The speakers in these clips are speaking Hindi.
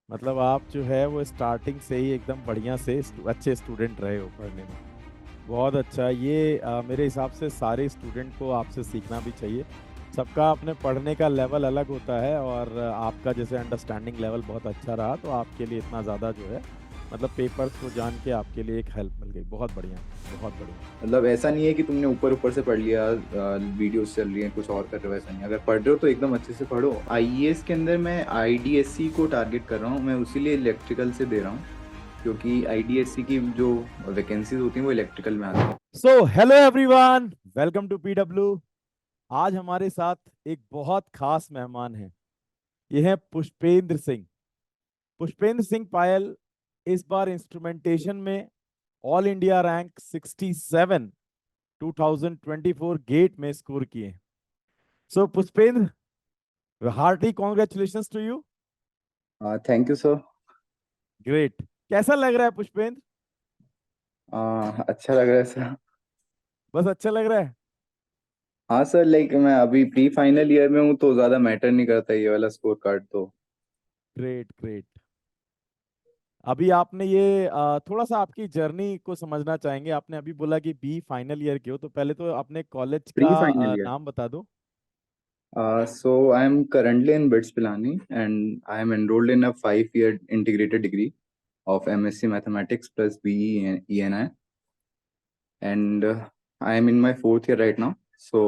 मतलब आप जो है वो स्टार्टिंग से ही एकदम बढ़िया से अच्छे स्टूडेंट रहे हो पढ़ने में। बहुत अच्छा। ये मेरे हिसाब से सारे स्टूडेंट को आपसे सीखना भी चाहिए। सबका अपने पढ़ने का लेवल अलग होता है, और आपका जैसे अंडरस्टैंडिंग लेवल बहुत अच्छा रहा तो आपके लिए इतना ज़्यादा जो है मतलब पेपर्स को जान के आपके लिए एक हेल्प मिल गई। बहुत बढ़िया, बहुत बढ़िया। मतलब ऐसा नहीं है कि तुमने ऊपर ऊपर से पढ़ लिया, वीडियोस चल रही हैं कुछ और कर रहे हो, ऐसा नहीं। अगर पढ़ रहे हो तो एकदम अच्छे से पढ़ो। आईईएस के अंदर मैं आईडीएससी को टारगेट कर रहा हूँ, मैं उसीलिए इलेक्ट्रिकल से दे रहा हूँ, क्योंकि आईडीएससी की जो वैकेंसीज होती हैं वो इलेक्ट्रिकल में आती हैं। So hello everyone, welcome to PW. आज हमारे साथ एक बहुत खास मेहमान है। ये है पुष्पेंद्र सिंह। पुष्पेंद्र सिंह पायल इस बार इंस्ट्रूमेंटेशन में ऑल इंडिया रैंक 67 2024 गेट में स्कोर किए। So Pushpendra, hearty congratulations to you. Thank you sir. Great. कैसा लग रहा है पुष्पेंद्र? अच्छा लग रहा है सर। बस अच्छा लग रहा है। हाँ सर, लाइक मैं अभी प्री फाइनल ईयर में हूँ तो ज़्यादा मैटर नहीं करता ये वाला स्कोर कार्ड तो। Great great. अभी आपने ये थोड़ा सा आपकी जर्नी को समझना चाहेंगे। आपने अभी बोला कि बी फाइनल ईयर के हो, तो पहले तो अपने कॉलेज प्री का फाइनल ईयर। नाम बता दो। So I'm currently in BITS Pilani and I am enrolled in a 5-year integrated degree of MSc Mathematics plus BE and ENI, and I am in my fourth year right now. So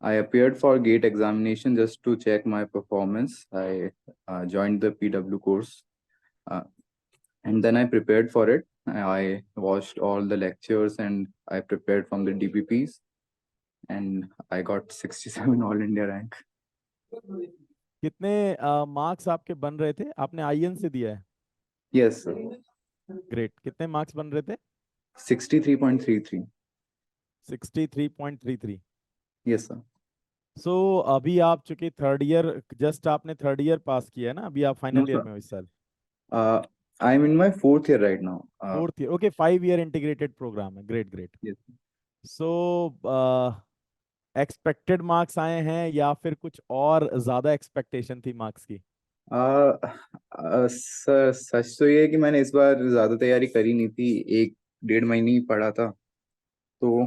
I appeared for GATE examination just to check my performance. I joined the PW course, uh, and then I prepared for it. I watched all the lectures and I prepared from the DPPs, and I got 67 All India rank. कितने मार्क्स आपके बन रहे थे? आपने आईएन से दिया है। Yes, sir. ग्रेट। कितने मार्क्स बन रहे थे? 63.33. 63.33। Yes, sir. सो अभी आप चूंकि थर्ड ईयर, जस्ट आपने थर्ड ईयर पास किया है ना, अभी आप No, फाइनल ईयर sir. में हो इस साल? I'm in my fourth year right now. Fourth year, okay. 5 year integrated programme है। Great great. Yes. So expected marks आए हैं या फिर कुछ और ज्यादा एक्सपेक्टेशन थी मार्क्स की? सर सच तो ये है कि मैंने इस बार ज्यादा तैयारी करी नहीं थी, 1-1.5 महीने ही पढ़ा था, तो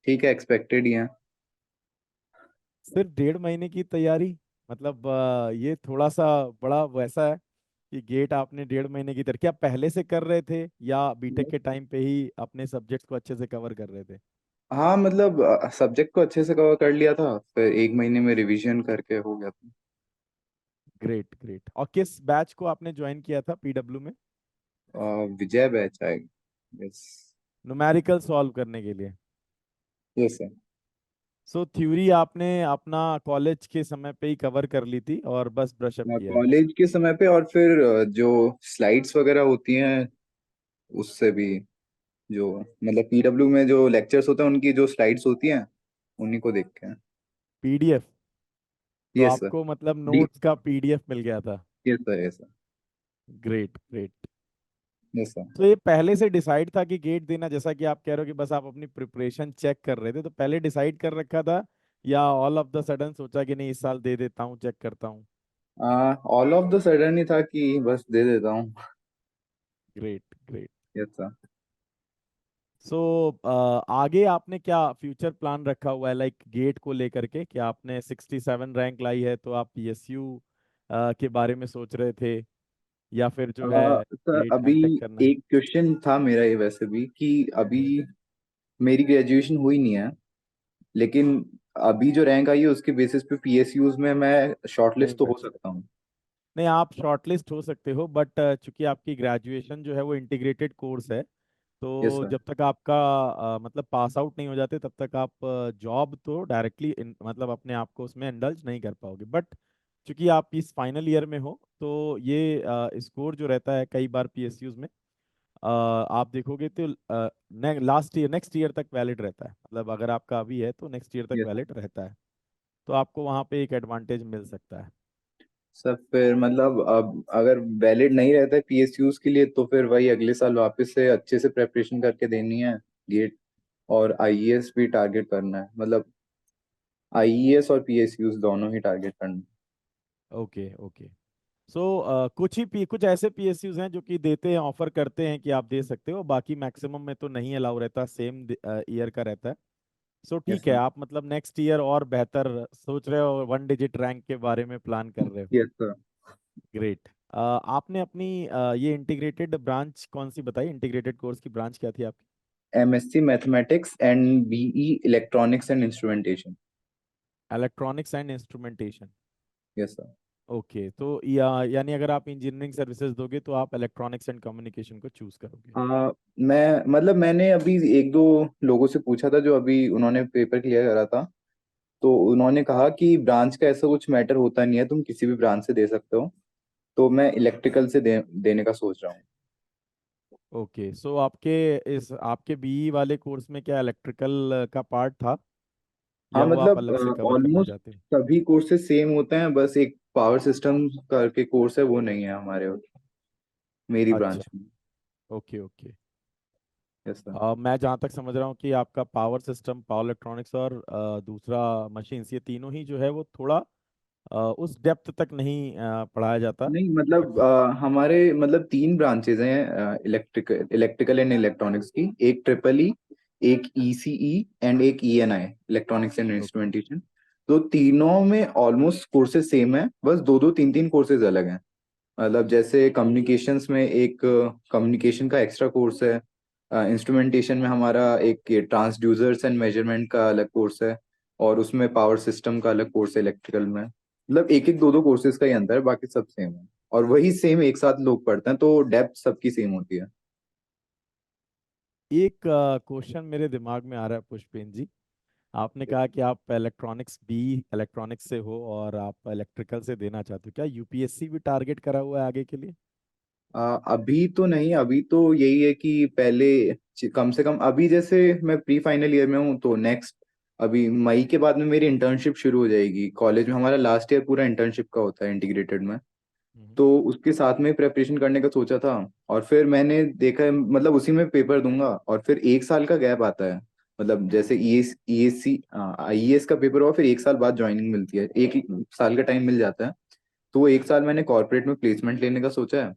ठीक है, एक्सपेक्टेड ही है। सिर्फ 1.5 महीने की तैयारी? मतलब ये थोड़ा सा बड़ा वैसा है कि गेट आपने 1.5 महीने की तैयारी क्या पहले से कर रहे थे, या बीटेक के टाइम पे ही अपने सब्जेक्ट्स को अच्छे से कवर कर रहे थे? हाँ मतलब सब्जेक्ट को अच्छे से कवर कर लिया था, फिर 1 महीने में रिवीजन करके हो गया था। Great great. और किस बैच को आपने ज्वाइन किया था पीडब्ल्यू में? विजय batch I. Yes. Numerical solve करने के लिए? Yes sir. सो थ्योरी आपने अपना कॉलेज के समय पे ही कवर कर ली थी और बस ब्रशअप किया है? कॉलेज के समय पे, और फिर जो स्लाइड्स वगैरह होती हैं उससे भी, जो मतलब पीडब्ल्यू में जो लेक्चर्स होते हैं उनकी जो स्लाइड्स होती हैं उन्हीं को देख के। पीडीएफ? तो यस सर। आपको मतलब डी। नोट्स का पीडीएफ मिल गया था? Yes sir. Yes sir. Great great. Yes sir. तो ये पहले से डिसाइड था कि गेट देना, जैसा कि आप कह रहे हो कि बस आप अपनी प्रिपरेशन चेक कर रहे थे, तो पहले डिसाइड कर रखा था या ऑल ऑफ द सडन सोचा कि नहीं इस साल दे देता हूँ, चेक करता हूँ? ऑल ऑफ द सडन ही था कि बस दे देता हूँ। Great great. Yes sir. So आगे आपने क्या फ्यूचर प्लान रखा हुआ है, लाइक गेट को लेकर के? कि आपने 67 रैंक लाई है तो आप पीएसयू के बारे में सोच रहे थे, या फिर जो है सर गेट अभी एमटेक करना है? एक क्वेश्चन था मेरा ये वैसे भी कि अभी मेरी ग्रेजुएशन हुई नहीं है, लेकिन अभी जो रैंक आई है उसके बेसिस पे पीएसयूज में मैं नहीं शॉर्टलिस्ट तो बैठ हो सकता सकते? हूँ। नहीं, आप शॉर्टलिस्ट हो सकते हो, बट चूंकि आपकी ग्रेजुएशन जो है वो इंटीग्रेटेड कोर्स है, यस तो सर। जब तक आपका मतलब पास आउट नहीं हो जाते तब तक आप जॉब तो डायरेक्टली मतलब अपने आप को उसमें इंडल्ज नहीं कर पाओगे। बट चूंकि आप इस फाइनल ईयर में हो तो ये स्कोर जो रहता है कई बार पीएसयूज में आप देखोगे तो लास्ट ईयर नेक्स्ट ईयर तक वैलिड रहता है। मतलब अगर आपका अभी है तो नेक्स्ट ईयर तक यस सर। वैलिड रहता है। तो आपको वहाँ पे एक एडवांटेज मिल सकता है। सर फिर मतलब अब अगर वैलिड नहीं रहता है पीएसयूज के लिए तो फिर वही अगले साल वापस से अच्छे से प्रेपरेशन करके देनी है गेट, और आईईएस भी टारगेट करना है, मतलब आईईएस और पीएसयूज दोनों ही टारगेट करना ओके ओके। कुछ ऐसे पीएसयूज हैं जो कि देते हैं, ऑफर करते हैं कि आप दे सकते हो, बाकी मैक्सिमम में तो नहीं अलाउ रहता, सेम ईयर का रहता है। सो यस ठीक है, सर। आप मतलब नेक्स्ट ईयर और बेहतर सोच रहे हो, 1 डिजिट रैंक के बारे में प्लान कर रहे हो। Yes sir. ग्रेट। आपने अपनी ये इंटीग्रेटेड ब्रांच कौन सी बताई, इंटीग्रेटेड कोर्स की ब्रांच क्या थी आपकी? MSc mathematics and BE electronics and instrumentation. Electronics and instrumentation. Yes sir. Okay, तो यानी अगर आप इंजीनियरिंग सर्विसेज दोगे तो आप इलेक्ट्रॉनिक्स एंड कम्युनिकेशन को चूज करोगे। मैं मतलब मैंने अभी एक दो लोगों से पूछा था जो अभी उन्होंने पेपर क्लियर करा था। तो उन्होंने कहा कि ब्रांच का ऐसा कुछ मैटर होता नहीं है, तुम किसी भी ब्रांच से दे सकते हो। तो मैं इलेक्ट्रिकल से देने का सोच रहा हूँ। ओके, सो आपके बीई वाले कोर्स में क्या इलेक्ट्रिकल का पार्ट था, हाँ या वो आप मतलब अलग से कवर करना ऑलमोस्ट चाहते हैं? सभी कोर्सेज सेम होते हैं, बस एक पावर सिस्टम करके कोर्स है, वो नहीं है हमारे मेरी अच्छा। ब्रांच में। Okay okay. Yes sir. मैं जहाँ तक समझ रहा हूँ कि आपका पावर सिस्टम, पावर इलेक्ट्रॉनिक्स और दूसरा मशीन्स, ये तीनों ही जो है वो थोड़ा उस डेप्थ तक नहीं पढ़ाया जाता। नहीं मतलब बट हमारे मतलब तीन ब्रांचेज हैं इलेक्ट्रिकल एंड इलेक्ट्रॉनिक्स की। एक ट्रिपल ई, एक ईसीई एंड एक ENI electronics and okay instrumentation. तो तीनों में ऑलमोस्ट कोर्सेज सेम है, बस दो दो तीन तीन कोर्सेज अलग हैं। मतलब जैसे कम्युनिकेशंस में एक कम्युनिकेशन का एक्स्ट्रा कोर्स है। इंस्ट्रूमेंटेशन में हमारा एक ट्रांसड्यूसर्स एंड मेजरमेंट का अलग कोर्स है। और उसमें पावर सिस्टम का अलग कोर्स है इलेक्ट्रिकल में। मतलब एक एक दो दो कोर्सेज का ही अंतर है, बाकी सब सेम है। और वही सेम एक साथ लोग पढ़ते हैं, तो डेप्थ सबकी सेम होती है। एक क्वेश्चन मेरे दिमाग में आ रहा है पुष्पेन जी। आपने कहा कि आप इलेक्ट्रॉनिक्स से हो और आप इलेक्ट्रिकल से देना चाहते हो, क्या यूपीएससी भी टारगेट करा हुआ है आगे के लिए? अभी तो नहीं, अभी तो यही है कि पहले कम से कम अभी जैसे मैं प्री फाइनल ईयर में हूँ, तो नेक्स्ट अभी मई के बाद में मेरी इंटर्नशिप शुरू हो जाएगी कॉलेज में। हमारा लास्ट ईयर पूरा इंटर्नशिप का होता है इंटीग्रेटेड में। हम्म। तो उसके साथ में प्रेपरेशन करने का सोचा था। और फिर मैंने देखा है, मतलब उसी में पेपर दूंगा और फिर एक साल का गैप आता है। मतलब जैसे ईएससी आईईएस का पेपर हुआ, फिर एक साल बाद ज्वाइनिंग मिलती है, एक साल का टाइम मिल जाता है। तो वो एक साल मैंने कॉर्पोरेट में प्लेसमेंट लेने का सोचा है।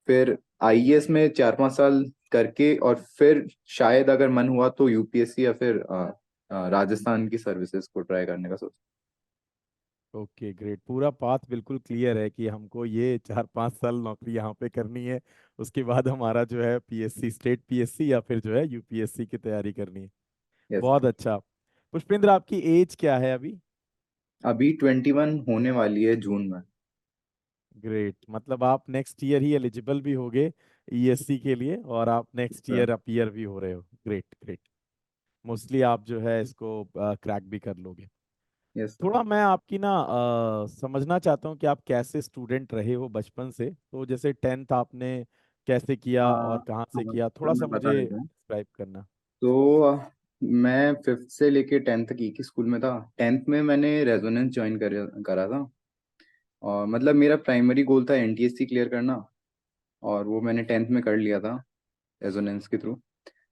फिर आईएएस में 4-5 साल करके और फिर शायद अगर मन हुआ तो यूपीएससी या फिर राजस्थान की सर्विसेज को ट्राई करने का सोच। ओके ग्रेट, पूरा पाथ बिल्कुल क्लियर है कि हमको ये 4-5 साल नौकरी यहाँ पे करनी है, उसके बाद हमारा जो है पीएससी, स्टेट पीएससी या फिर जो है यूपीएससी की तैयारी करनी है। यस। बहुत अच्छा। पुष्पेंद्र, आपकी एज क्या है अभी? अभी 21 होने वाली है जून में। ग्रेट, मतलब आप नेक्स्ट ईयर ही एलिजिबल भी होगे ईएससी के लिए, और आप नेक्स्ट ईयर अपीयर भी हो रहे हो। Great great. मोस्टली आप जो है इसको क्रैक भी कर लोगे। Yes sir. थोड़ा मैं आपकी ना समझना चाहता हूँ कि आप कैसे स्टूडेंट रहे हो बचपन से। तो जैसे 10th आपने कैसे किया और कहाँ से हाँ किया, तो थोड़ा सा मैं बता मुझे देता हूँ। डिस्क्राइब करना। तो मैं 5th से लेके 10th तक एक ही स्कूल में था। 10th में मैंने रेजोनेंस ज्वाइन करा था। और मतलब मेरा प्राइमरी गोल था एनटीएससी क्लियर करना। और वो मैंने 10th में कर लिया था रेजोनेंस के थ्रू।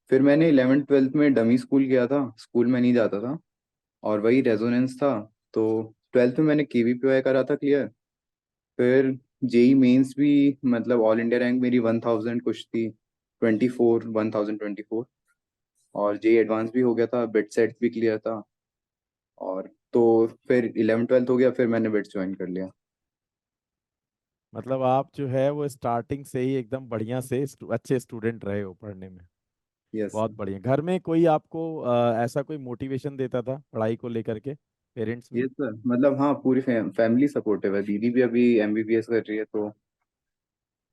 फिर मैंने 11th 12th में डमी स्कूल किया था, स्कूल में नहीं जाता था। और वही रेजोनेंस था। तो 12th में मैंने केवीपीओआई करा था क्लियर। फिर जेई मेंस भी, मतलब ऑल इंडिया रैंक मेरी 1000 कुछ थी, 1024। और जेई एडवांस भी हो गया था, बिट सेट भी क्लियर था। और तो फिर 11 12th हो गया, फिर मैंने बिट्स ज्वाइन कर लिया। मतलब आप जो है वो स्टार्टिंग से ही एकदम बढ़िया से अच्छे स्टूडेंट रहे हो पढ़ने में। यस। बहुत बढ़िया। घर में कोई आपको ऐसा कोई मोटिवेशन देता था पढ़ाई को लेकर के, पेरेंट्स में? यस सर, मतलब हाँ पूरी फैमिली सपोर्टिव है। दीदी भी अभी एमबीबीएस कर रही है तो।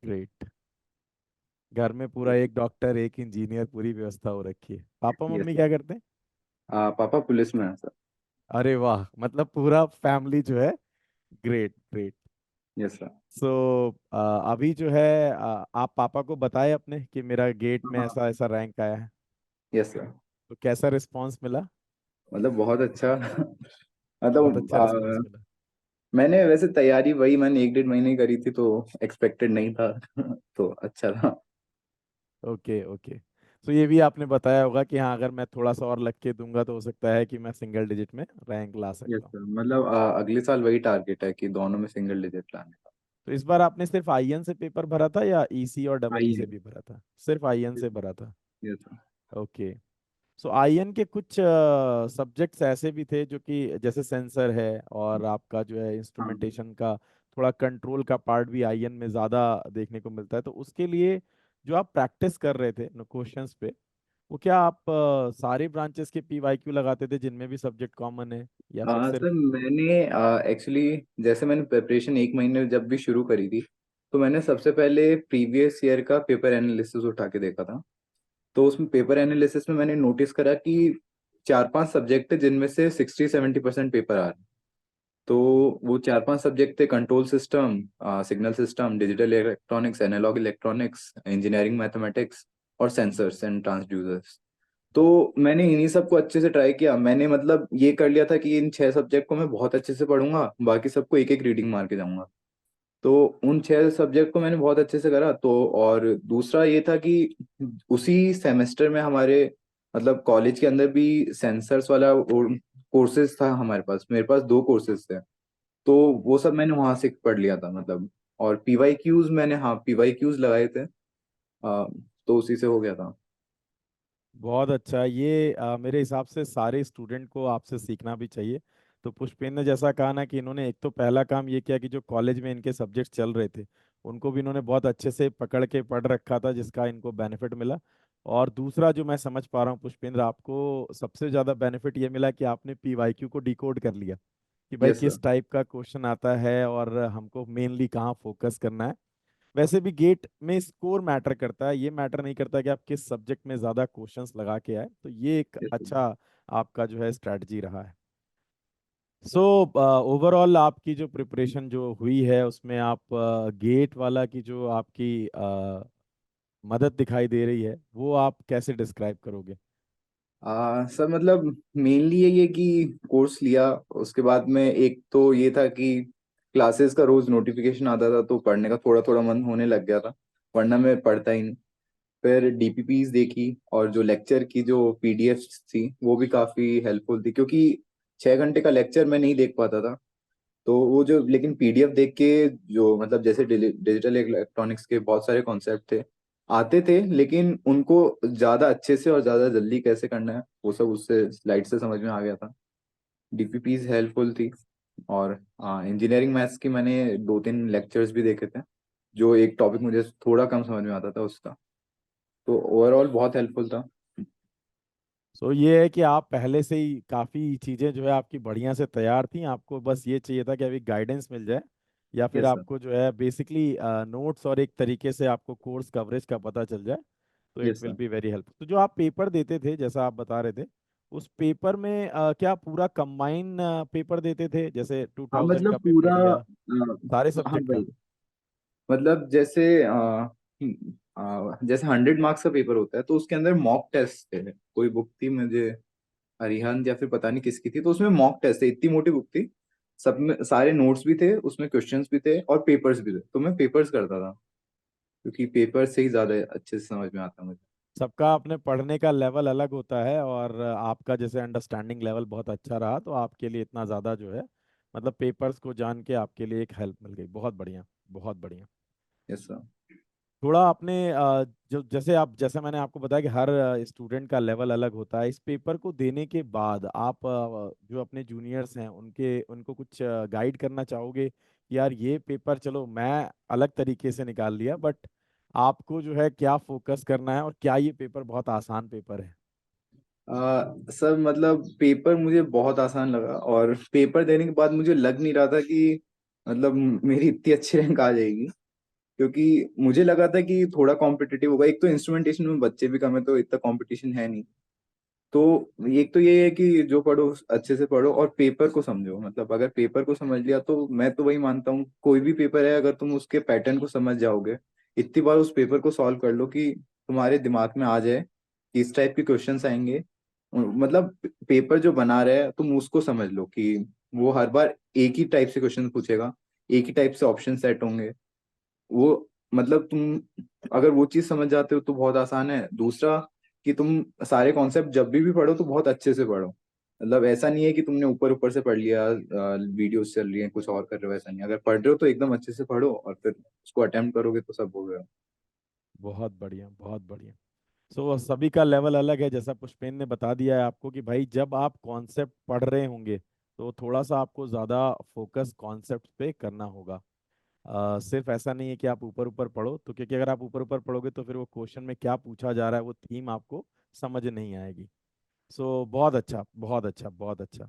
ग्रेट। घर में पूरा एक डॉक्टर, एक इंजीनियर, पूरी व्यवस्था हो रखी है। पापा यस मम्मी सर। क्या करते हैं? पापा पुलिस में है सर। अरे वाह, मतलब पूरा फैमिली जो है। Great great. Yes sir. So अभी जो है आप पापा को बताए अपने कि मेरा गेट में हाँ। ऐसा ऐसा रैंक आया है? Yes sir. तो कैसा रिस्पांस मिला? मतलब बहुत अच्छा। बहुत मतलब अच्छा रिस्पांस मिला। मैंने वैसे तैयारी वही मैंने 1-1.5 महीने करी थी, तो एक्सपेक्टेड नहीं था। तो अच्छा था। Okay okay. तो ये भी आपने बताया होगा कि हाँ, अगर मैं थोड़ा सा और लग के दूंगा तो हो सकता है कि मैं सिंगल डिजिट में रैंक ला यस सकता हूँ। सर, मतलब अगले साल वही टारगेट है कि दोनों में सिंगल डिजिट लाने का। तो इस बार आपने सिर्फ आईएन से पेपर भरा था या ईसी और डबल ई आई से है। भी भरा था? सिर्फ आईएन से भरा था। ये था। ओके। सो आईएन के कुछ सब्जेक्ट्स ऐसे भी थे जो कि जैसे सेंसर है, और आपका जो है हाँ। इंस्ट्रूमेंटेशन का थोड़ा कंट्रोल का पार्ट भी आईएन में ज़्यादा देखने को मिलता है। तो उसके लिए जो आप प्रैक्टिस कर रहे थे क्वेश्चंस पे, वो क्या आप सारे ब्रांचेस के पीवाईक्यू लगाते थे जिनमें भी सब्जेक्ट कॉमन है, या फिर सिर्फ? सर मैंने एक्चुअली जैसे मैंने प्रिपरेशन एक महीने जब भी शुरू करी थी, तो मैंने सबसे पहले प्रीवियस ईयर का पेपर एनालिसिस उठा के देखा था। तो उसमें पेपर एनालिसिस में मैंने नोटिस करा कि 4-5 सब्जेक्ट थे जिनमें से 60-70% पेपर आ रहे। तो वो 4-5 सब्जेक्ट थे: control system, signal system, digital electronics, analog electronics, engineering mathematics और सेंसर्स एंड ट्रांसड्यूसर्स। तो मैंने इन्हीं सबको अच्छे से ट्राई किया। मैंने मतलब ये कर लिया था कि इन 6 सब्जेक्ट को मैं बहुत अच्छे से पढ़ूंगा, बाकी सबको एक एक रीडिंग मार के जाऊंगा। तो उन 6 सब्जेक्ट को मैंने बहुत अच्छे से करा। तो और दूसरा ये था कि उसी सेमेस्टर में हमारे मतलब कॉलेज के अंदर भी सेंसर्स वाला कोर्सेज था हमारे पास। मेरे पास 2 कोर्सेज थे। तो वो सब मैंने वहां से पढ़ लिया था मतलब। और पीवाईक्यूज मैंने, हाँ, पीवाईक्यूज लगाए थे। तो उसी से हो गया था। बहुत अच्छा। ये मेरे हिसाब से सारे स्टूडेंट को आपसे सीखना भी चाहिए। तो पुष्पेंद्र ने जैसा कहा ना कि इन्होंने एक तो पहला काम ये किया कि जो कॉलेज में इनके सब्जेक्ट चल रहे थे उनको भी इन्होंने बहुत अच्छे से पकड़ के पढ़ रखा था, जिसका इनको बेनिफिट मिला। और दूसरा जो मैं समझ पा रहा हूँ पुष्पेंद्र, आपको सबसे ज़्यादा बेनिफिट ये मिला कि आपने पीवाईक्यू को डिकोड कर लिया कि भाई यस सर। किस टाइप का क्वेश्चन आता है और हमको मेनली कहाँ फोकस करना है। वैसे भी गेट में स्कोर मैटर करता है, ये मैटर नहीं करता कि आप किस सब्जेक्ट में ज्यादा क्वेश्चंस लगा के आए। तो ये एक यस सर। अच्छा आपका जो है स्ट्रैटेजी रहा है। सो ओवरऑल आपकी जो प्रिपरेशन जो हुई है उसमें आप गेट वाला की जो आपकी मदद दिखाई दे रही है वो आप कैसे डिस्क्राइब करोगे? सर मतलब मेनली यही है कि कोर्स लिया, उसके बाद में एक तो ये था कि क्लासेस का रोज नोटिफिकेशन आता था, तो पढ़ने का थोड़ा थोड़ा मन होने लग गया था, वरना मैं पढ़ता ही नहीं। फिर डीपीपीज देखी, और जो लेक्चर की जो पीडीएफ थी वो भी काफी हेल्पफुल थी, क्योंकि 6 घंटे का लेक्चर मैं नहीं देख पाता था। तो वो जो लेकिन पीडीएफ देख के, जो मतलब जैसे डिजिटल इलेक्ट्रॉनिक्स के बहुत सारे कॉन्सेप्ट थे आते थे, लेकिन उनको ज्यादा अच्छे से और ज्यादा जल्दी कैसे करना है वो सब उससे स्लाइड से समझ में आ गया था। डीपीपीज हेल्पफुल थी। और इंजीनियरिंग मैथ्स की मैंने 2-3 लेक्चर्स भी देखे थे, जो एक टॉपिक मुझे थोड़ा कम समझ में आता था उसका। तो ओवरऑल बहुत हेल्पफुल था। सो ये है कि आप पहले से ही काफ़ी चीज़ें जो है आपकी बढ़िया से तैयार थी, आपको बस ये चाहिए था कि अभी गाइडेंस मिल जाए, या फिर यस सर। आपको जो है बेसिकली नोट्स और एक तरीके से आपको कोर्स कवरेज का पता चल जाए, तो it yes will sir. Be very helpful. तो जो आप पेपर देते थे जैसा आप बता रहे थे, उस पेपर में क्या पूरा कंबाइन पेपर देते थे, जैसे टू हाँ थाउजेंड मतलब का पेपर पूरा दिया सारे हाँ सब्जेक्ट का? भाई। मतलब जैसे जैसे 100 मार्क्स का पेपर होता है, तो उसके अंदर मॉक टेस्ट थे। कोई बुक थी मुझे, अरिहंत या फिर पता नहीं किसकी थी, तो उसमें मॉक टेस्ट थे। इतनी मोटी बुक थी, सब में सारे नोट्स भी थे, उसमें क्वेश्चंस भी थे और पेपर्स भी थे। तो मैं पेपर्स करता था, क्योंकि पेपर से ही ज्यादा अच्छे से समझ में आता मुझे। सबका अपने पढ़ने का लेवल अलग होता है, और आपका जैसे अंडरस्टैंडिंग लेवल बहुत अच्छा रहा तो आपके लिए इतना ज़्यादा जो है मतलब पेपर्स को जान के आपके लिए एक हेल्प मिल गई। बहुत बढ़िया, बहुत बढ़िया। Yes sir. थोड़ा आपने जो जैसे आप जैसे मैंने आपको बताया कि हर स्टूडेंट का लेवल अलग होता है, इस पेपर को देने के बाद आप जो अपने जूनियर्स हैं उनके उनको कुछ गाइड करना चाहोगे कि यार ये पेपर चलो मैं अलग तरीके से निकाल लिया, बट आपको जो है क्या फोकस करना है, और क्या ये पेपर बहुत आसान पेपर है? सर मतलब पेपर मुझे बहुत आसान लगा, और पेपर देने के बाद मुझे लग नहीं रहा था कि मतलब मेरी इतनी अच्छी रैंक आ जाएगी। क्योंकि मुझे लगा था कि थोड़ा कॉम्पिटिटिव होगा। एक तो इंस्ट्रूमेंटेशन में बच्चे भी कम है, तो इतना कंपटीशन है नहीं। तो एक तो ये है कि जो पढ़ो अच्छे से पढ़ो और पेपर को समझो। मतलब अगर पेपर को समझ लिया, तो मैं तो वही मानता हूँ, कोई भी पेपर है, अगर तुम उसके पैटर्न को समझ जाओगे, इतनी बार उस पेपर को सॉल्व कर लो कि तुम्हारे दिमाग में आ जाए कि इस टाइप के क्वेश्चंस आएंगे। मतलब पेपर जो बना रहे हैं तुम उसको समझ लो कि वो हर बार एक ही टाइप से क्वेश्चन पूछेगा, एक ही टाइप से ऑप्शन सेट होंगे। वो मतलब तुम अगर वो चीज समझ जाते हो तो बहुत आसान है। दूसरा कि तुम सारे कॉन्सेप्ट जब भी पढ़ो तो बहुत अच्छे से पढ़ो। मतलब ऐसा नहीं है कि तुमने ऊपर ऊपर से पढ़ लिया, वीडियोस चल रही हैं कुछ और कर रहे हो, ऐसा नहीं। अगर पढ़ रहे हो तो एकदम अच्छे से पढ़ो और फिर उसको अटेम्प्ट करोगे तो सब हो गया। बहुत बढ़िया, बहुत बढ़िया। सो सभी का लेवल अलग है, जैसा पुष्पेन ने बता दिया है आपको कि भाई जब आप कॉन्सेप्ट पढ़ रहे होंगे तो थोड़ा सा आपको ज़्यादा फोकस कॉन्सेप्ट पे करना होगा। सिर्फ ऐसा नहीं है कि आप ऊपर ऊपर पढ़ो, तो क्योंकि अगर आप ऊपर ऊपर पढ़ोगे तो फिर वो क्वेश्चन में क्या पूछा जा रहा है वो थीम आपको समझ नहीं आएगी। सो बहुत अच्छा, बहुत अच्छा, बहुत अच्छा।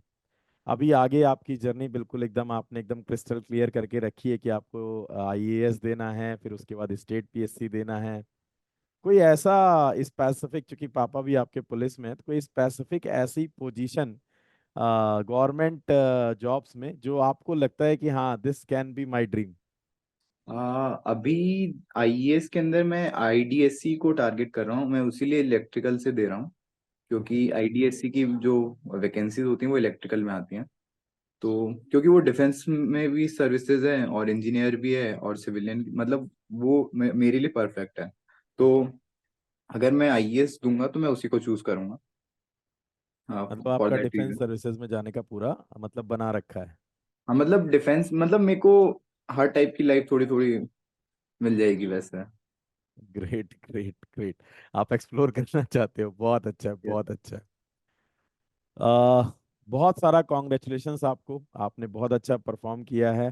अभी आगे आपकी जर्नी बिल्कुल एकदम आपने एकदम क्रिस्टल क्लियर करके रखी है कि आपको आईएएस देना है, फिर उसके बाद स्टेट पीएससी देना है। कोई ऐसा स्पेसिफिक, क्योंकि पापा भी आपके पुलिस में है, तो कोई स्पेसिफिक ऐसी पोजीशन गवर्नमेंट जॉब्स में जो आपको लगता है कि हाँ this can be my dream? अभी आईएएस के अंदर मैं आईडीएससी को टारगेट कर रहा हूँ, मैं उसी लिए इलेक्ट्रिकल से दे रहा हूँ। ओके। क्योंकि आईडीएससी की जो वैकेंसीज होती हैं वो इलेक्ट्रिकल में आती हैं। तो क्योंकि वो डिफेंस में भी सर्विसेज है और इंजीनियर भी है और सिविलियन, मतलब वो मेरे लिए परफेक्ट है। तो अगर मैं आईएएस दूंगा तो मैं उसी को चूज करूंगा मतलब फॉर आपका दैट डिफेंस रीजन। सर्विसेज में जाने का पूरा मतलब बना रखा है? हाँ मतलब डिफेंस, मतलब मेरे को हर टाइप की लाइफ थोड़ी थोड़ी मिल जाएगी वैसे। Great, great, great. आप एक्सप्लोर करना चाहते हो, बहुत अच्छा है, Yes. बहुत अच्छा है। आ, बहुत सारा कॉन्ग्रेचुलेशंस आपको, आपने बहुत अच्छा परफॉर्म किया है।